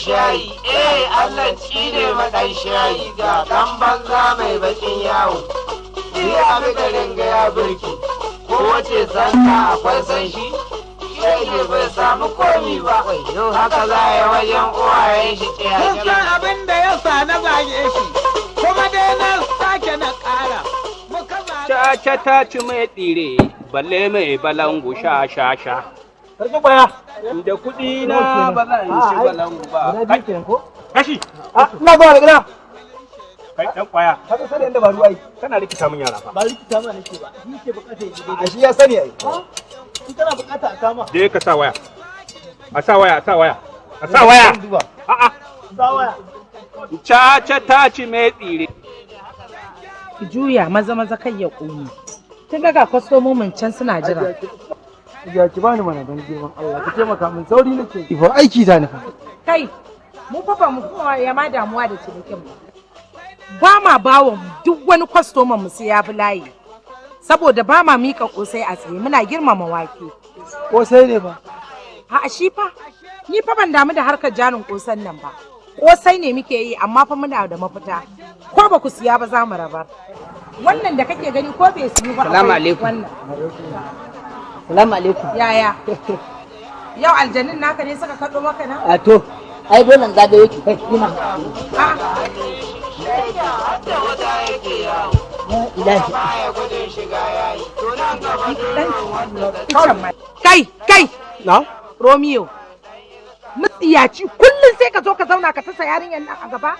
shayi, Allah ne maɗan shayi ga ɗan banza mai bakin yawo. Ni abi garin ga ya birki, ko wace santa akwai san shi, shege bai samu komi ba. Haka za a yi wajen uwayen shi ce Kun san abin da ya sa na zage shi, kuma dai na sake na ƙara. Caca ta ci mai tsire, balle mai balangu sha. Sarki baya. Da kuɗi na ba zan ci balangu ba. Kashi. Ina zuwa da gida. Kai ɗan ƙwaya. Haka sani inda ba ruwa yi. Kana rikita min yara fa. Ba rikita mana nake ba. Ni ke bukata yi daidai. Shi ya sani ai. In kana bukata a kama. Je ka sa waya. A sa waya. A'a. Sa waya. Caca ta ci mai tsire. Ki juya maza kai ya ƙuni. Kin ga kwastomomin can suna jira. Ya ki bani mana dan girman Allah. Ki taimaka min sauri nake. Ki fa aiki ta nufa. Kai, mu fa ba mu kowa ya ma damuwa da cinikin mu. Ba ma bawa duk wani kwastoman mu sai ya bi layi. Saboda ba ma mika kosai a tsaye muna girmama wake. Kosai ne ba. A'a shi fa, ni fa ban damu da harkar jarin kosan nan ba. Kosai ne muke yi amma fa muna da mafita. Ko ba ku siya ba za mu rabar. Wannan da kake gani ko bai siyu ba. Salamu alaikum. Salamu alaikum. Yaya? Yau aljannin naka ne suka kaɗo maka nan? A to, ai dole ga da yake kai ina. Kai! Na? Romeo. Mutsiyaci kullum sai ka zo ka zauna ka tasa yarinyar nan a gaba?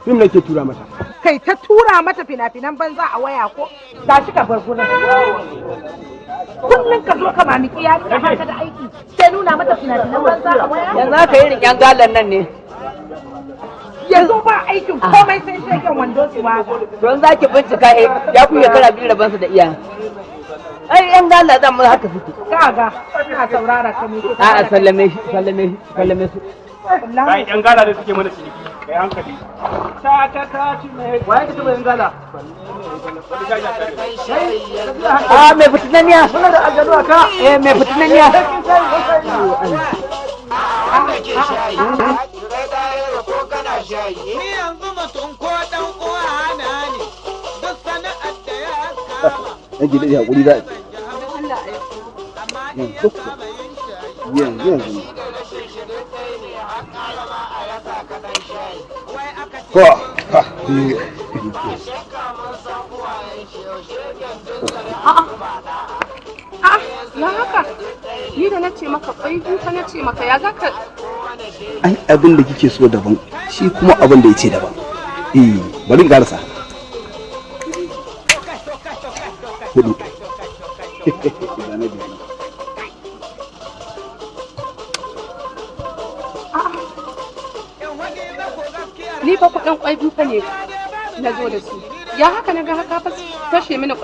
Fim nake tura mata. Kai ta tura mata fina-finan banza a waya ko? Tashi ka bar gurin. Kullum ka zo ka mamiki yarinya ba ka da aiki sai nuna mata fina-finan banza a waya? Yanzu aka yi riƙen galan nan ne. Yanzu ba aikin komai sai shegen wando su waga. Don za ki bincika ya ku shekara biyu rabansu da iya. Ai yan gala zan mu haka suke. Kaga, ina saurara ka me ke. A'a sallame su. Kai yan gala da suke mana ciniki. Kai hankali. Caca ta ci mai. Waye ka taba yin gala? Mai fitinaniya. Muna da aljanu aka. Mai fitinaniya. Ni yanzu mutum ko ɗan uwa na ne, duk sana'ar da ya kama. Nake da hakuri da. Yanzu. Ko. Ya haka? Ni da nace maka kwai duka nace maka ya zaka. Ai abin da kike so daban, shi kuma abin da yace daban. Bari in garasa. Hudu. Ni fa kuɗin kwai duka ne na zo da su. Ya haka na ga haka fashe mini